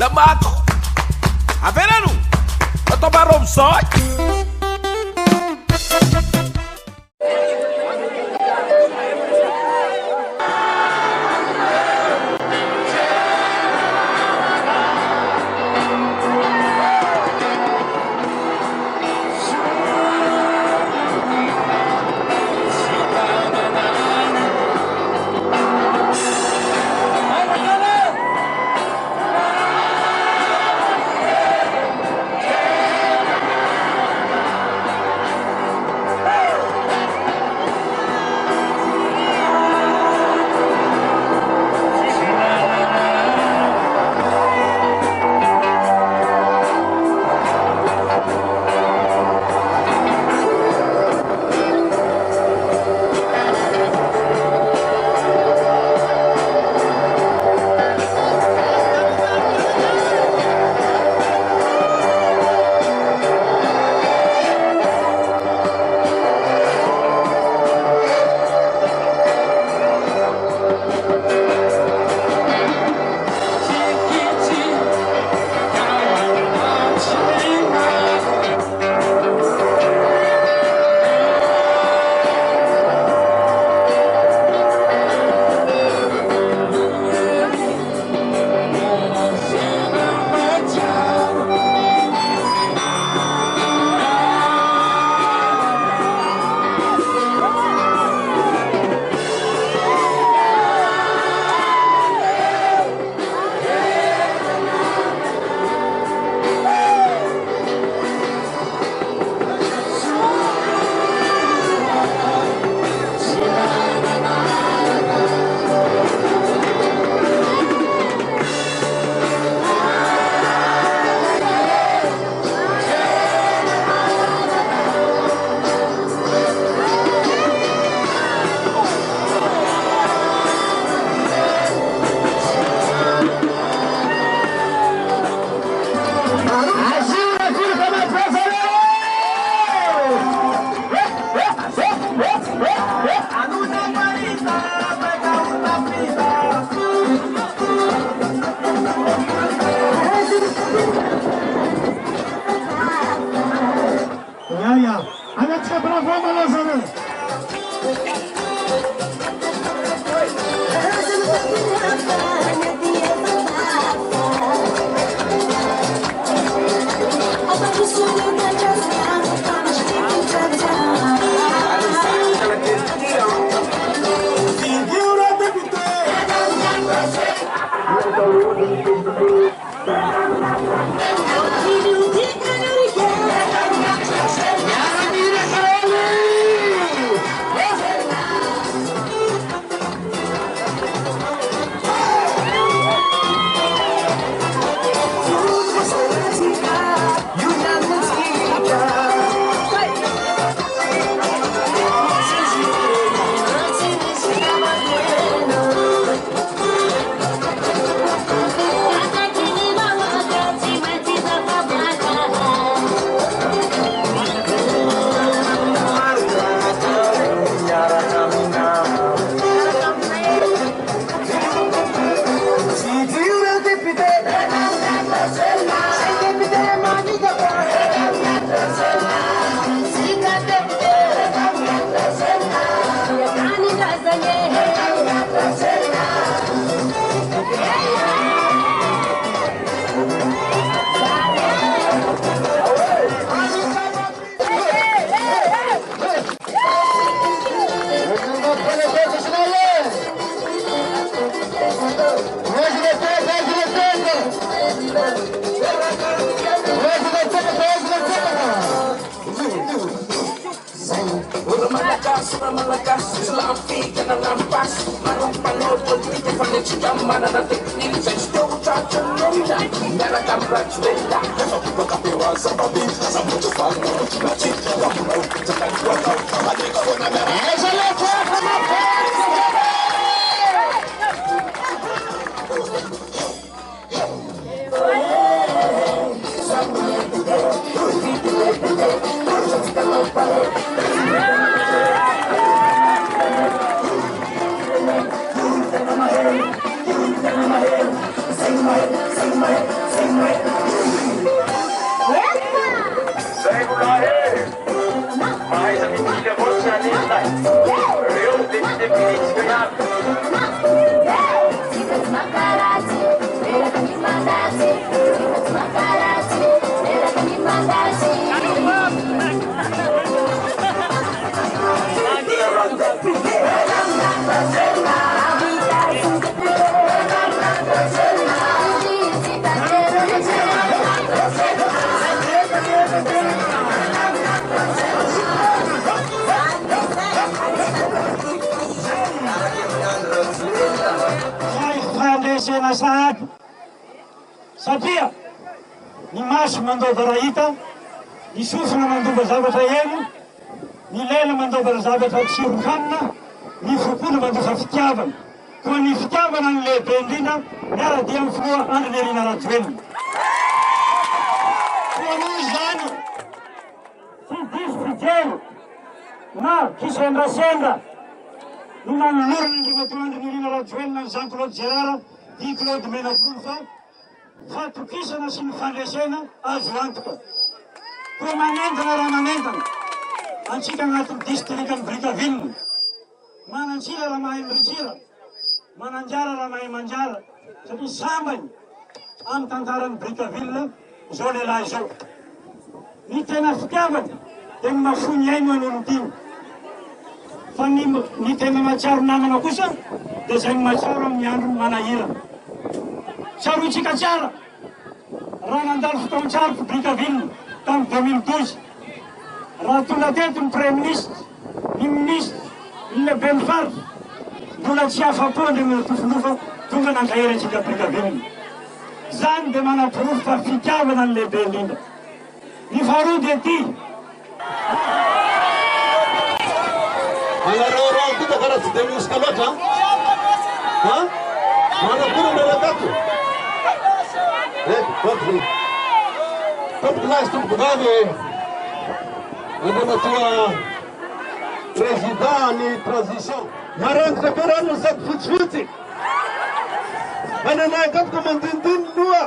da mato. A verano, eu tô barulho só. Sing my faharesena sahady satria ny maso mandova raha hita, ny sofina mandova zavatra elo, ny lela mandova zavatra tsiron-kanina, ny fokona mandova fitiavana. Koa ny fitiavana ny lehibe indrindra miara-dia amin'ny filoha Andry Nirina Rajoelina. Koa noho izany tsy diso fijero na kisendrasendra no nanolorana Andriamatoa Andry Nirina Rajoelina ny Jean-Claude Gérard di Claude Menapolo fa fatokisana sy ny fandresena azo antoka. Koa manentana raha manentana antsika agnatin'ny distrikany Brickaville, manantsira raha mahay miritsira, mananjara raha mahay manjara, satria sambany amin'ny tantaran'ny Brickaville zao lehilahy zao. Ny tena fitiavany dia ny mahafony aino an'olon-tiny, fa ny tena mahatsiaro namana kosa dia zay ny mahatsiaro amin'ny andro manahira. Tsarotsika tsara raha nandalo fotoan-tsaroko Brickaville tamin'ny 2012 raha tonga teto ny premier ministre, ny ministre, ny lehibe ny faritra mbola tsy afa-po Andriamatoa fa tonga nankahery antsika Brickaville. Zany dia manapirofo fa fitiavana ny lehibe indrindra. Ny faharoa dia ty Manarao koa karaha tsy dia mosika loatra manaporo miarakato tompoko lahy sy tompoko vavy Andriamatoa président ny transition marangitra be rano ny sady fotsifotsy mananahy akatoko mandinidiny loha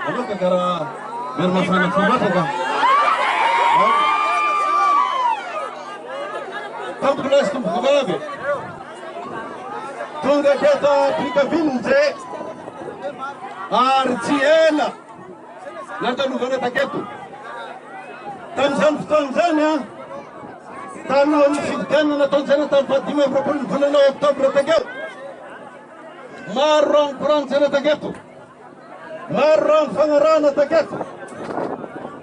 Aloka karaha mero mafana fomatraka tompoko lahy sy tompoko vavy tonga teto Brickaville zay ary tsy ela nantalovana taketo tamin'izany fotoan'izany talohan'ny fifidianana nataontsena tamin'ny 25 ny volana oktobra takeo. Maro raha mikorantsena taketo, maro raha mifanarahana taketo,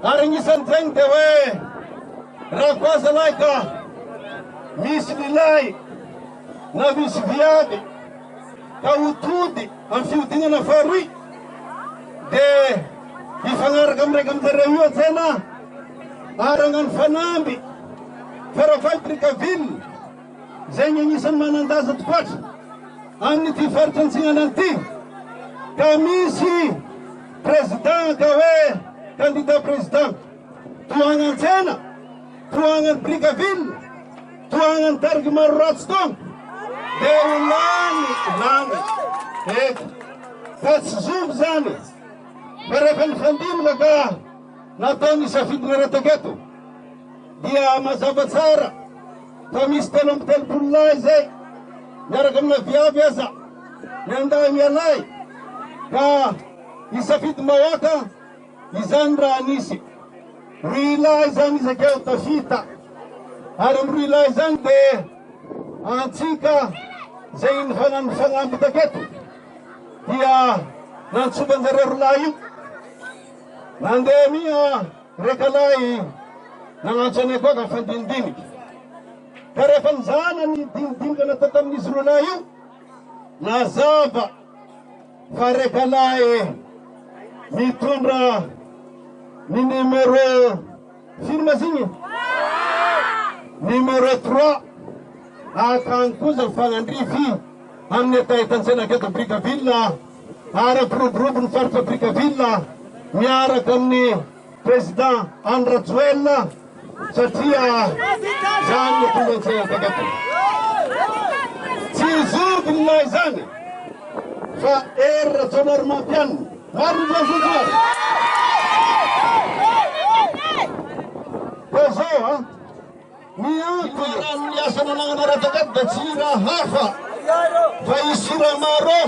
ary agnisan'izany dia hoe raha koa aza lahy ka misy lilahy na misy viavy ka hotody amin'ny fihodinana faharoy dia hifagnaraka amin'ny raika amin'izareo io an-tsena ary hagnano fanamby farafaly Brickaville zay ny agnisan'ny manandaza tokoatra amin'ity faritra antsinana an'ity ka misy président ka hoe candidat président tohagna an-tsena, tohagna ny Brickaville, tohagna ny tariky maro ratsy tao dia ho lany eka fa tsy zoby zany fa rehefa nifandimina ka nataony safidina raha taketo dia mazava tsara fa misy telo amby telopolo lahy zay miaraka amina viavy aza miandahy mialay ka isafidy mahoaka izany raha nisy roy lahy zany izakeo tafita ary amin'ny roy lahy zany dia antsika zay ny fagnamby taketo dia nantsobanjareo rolahy io nandeha miha reka lahy nagnantsone koa ka fandinidiniky ka rehefa nizana ny dinidiniky natao tamin'izy rolahy io nazava fa reka lahy mitondra ny numéro firma zigny numéro 3 akagny koza fagnandrify amin'ny etaetantsena aketo Brickaville ary ampiroborobo ny faritra Brickaville miaraka amin'ny président Andry Rajoelina satria zany ny tonga an-tsena taketo tsy zoby ny lahy zany fa ery Rajoelina mampianina maro ny lazokoary ko zao miantony asa nananana raha taketo da tsy raha hafa fa isira maro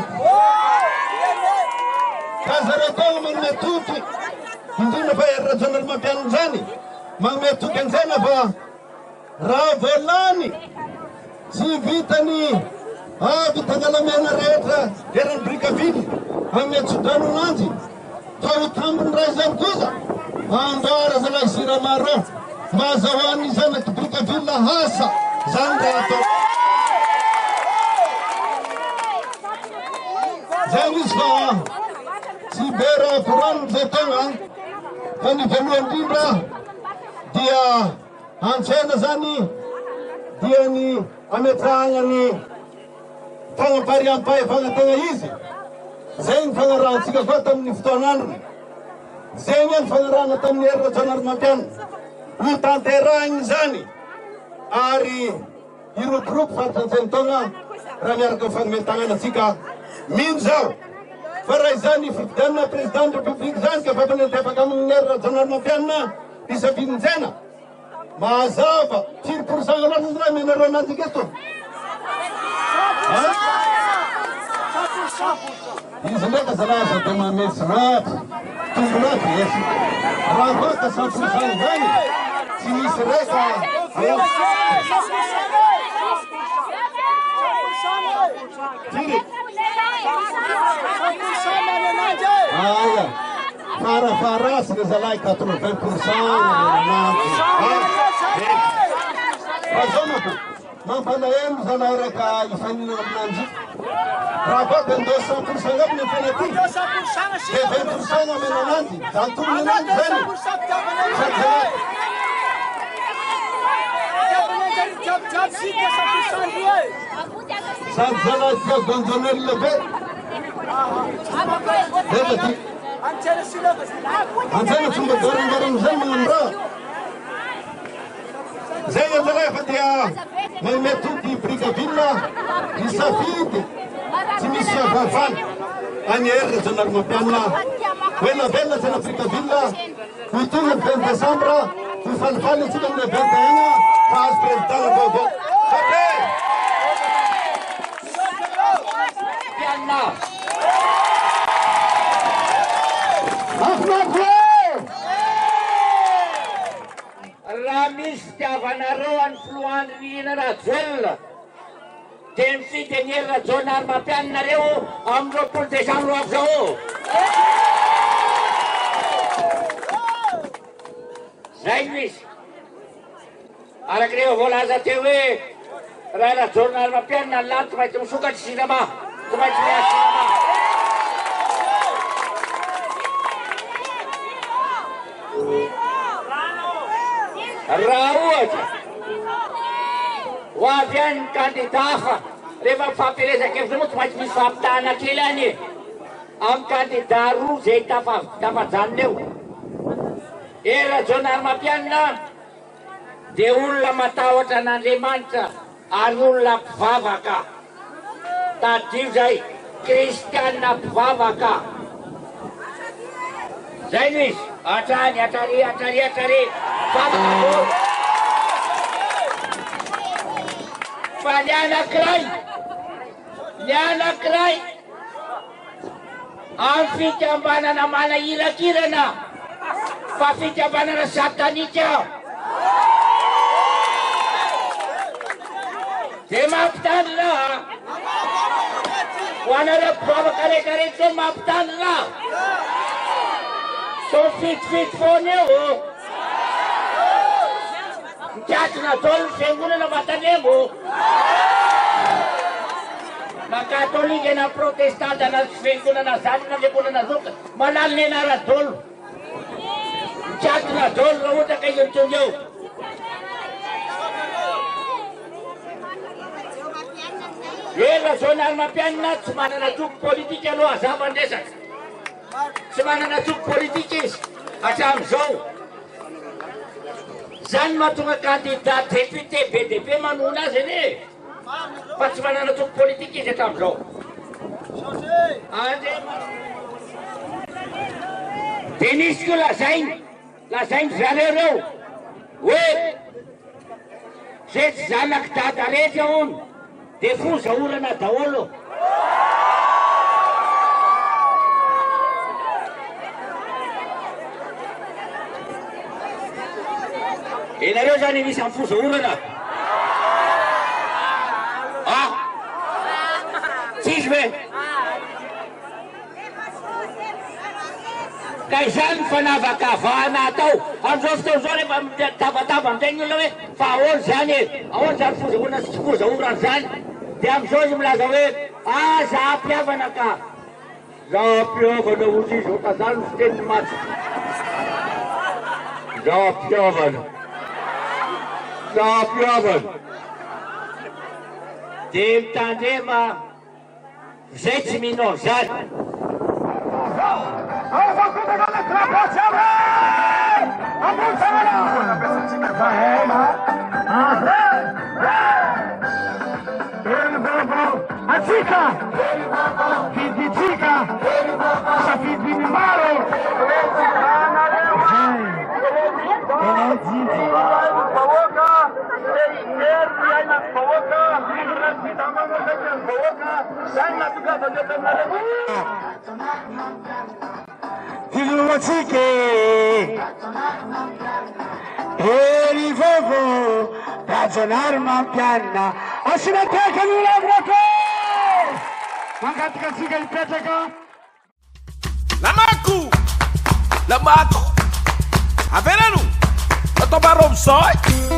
ka zareo tao magnome toky indrindra fa ery Rajoelina mampianina zany magnome toky an'izany fa raha volany tsy vitany avy Tagalamena rehetra eran'ny Brickaville amin'ny Tsodranolanjy fa ho tambony ray zany kosa andara zalahy Siramaro mba azahoan'ny zanaky Brickaville hasa zany raha atao zany izy fa tsy be raha koraniny zay tegna fa ny voalohany indrindra dia antsena zany dia ny ametrahana ny fanampariam-pahefana tegna izy zay ny fagnarahantsika koa tamin'ny fotoan'androny zay ny fagnarahana tamin'ny herina Janarymampiana ho tanterahiny zany ary iroporopy faritrantseny taona raha miaraka fagnomentanana atsika mino zao fa raha izany fifidianana président de république zany ka fampanentefaka amin'ny herina Janarymampiana isafinintsena mazava 5% loatra izy raha menareo ananjy keto izy ndraiky zalahy za dia mametsy loatra tombo loatra esy raha vaka 100% zany tsy misy raika aya farafarasy le zalahy 80% azonako mampalahelo zalahy raika ifaninana aminanjy raha baka ndo 100% aby ny fanaty de 20% amena ananjy antonony ananjy zany sady zalahy tia gonjonely lebe etaty antsena fomba garangarany zay magnano raha zay zalahy fa dia mametody Brickaville isafidy tsy misy avavany any herina Janarymampiana hoena velona zana Brickaville ho tonga ny 20 décembre ho falifaly antsika amin'ny 21 fa azo président vaovao raha misy fitiavanareo any filohan'ny Rajoelina dia mifidy ny herina Janarymampiana nareo amin'ny 20 décembre avy zao zay misy arak'ireo voalaza teo hoe raha Janarymampiana lany tsy maintsy misokatry sinama tsy maintsy miasa sinama raha ohatra ho avy any ny candidat hafa rehefa mifampiresaky evy zay moa tsy maintsy misy fampitahana kely any amin'ny candidat roa zay tafajanona eo herina Janarymampiana dia olona matahotra an'Andriamanitra ary olona mpivavaka tadio zay kristianina mpivavaka zay no izy atrany atrary fa ny anankiray amin'ny fikambanana manahirakirana fa fikambanana satanika dia mampitany raha ho anareo mpivavaka rehetrarehetra zay mampitany raha so fitofito foana eo mikatona dolo ny fiangonana Vatanemo na katolika na protestanta na fiangonana zany na fiangonana zoka manalo ny anara-dolo mikatona dolo raha ohatra ka izy mitony eo herina Janarymampiana tsy manana toko politika aloha azava-ndresaka tsy manana toko politika izy hatram'izao zany mahatonga candidat député BDP manohona azy ane fa tsy manana toko politika izy hatram'izao dia nisy ko lazainy zareo reo hoe zay tsy zanaky dada rehetra ony dia fozaorana daholo enareo zany misy amin'ny fozaorana izy ve? Ka izany ny fanavakavahana atao amin'izao fotoana izao rehefa tavatava amin'izay ny olona hoe fa ahoana zany e, ahoana zany fozahoana sy fozaorana zany, dia amin'izao izy milaza hoe za ampihavana ka za ampihavana ozy izy oka zany ny fiteniny maty, za ampihavana, za ampihavana. Dia mitandrema zay tsy minao zany. Atsika fidytsika safidiny maro Hilulatsike Heri vovo Rajanar mampianna Asinateka nilavrako Mangatikatsika ipetraka Lamako Averano atao maro amin'izao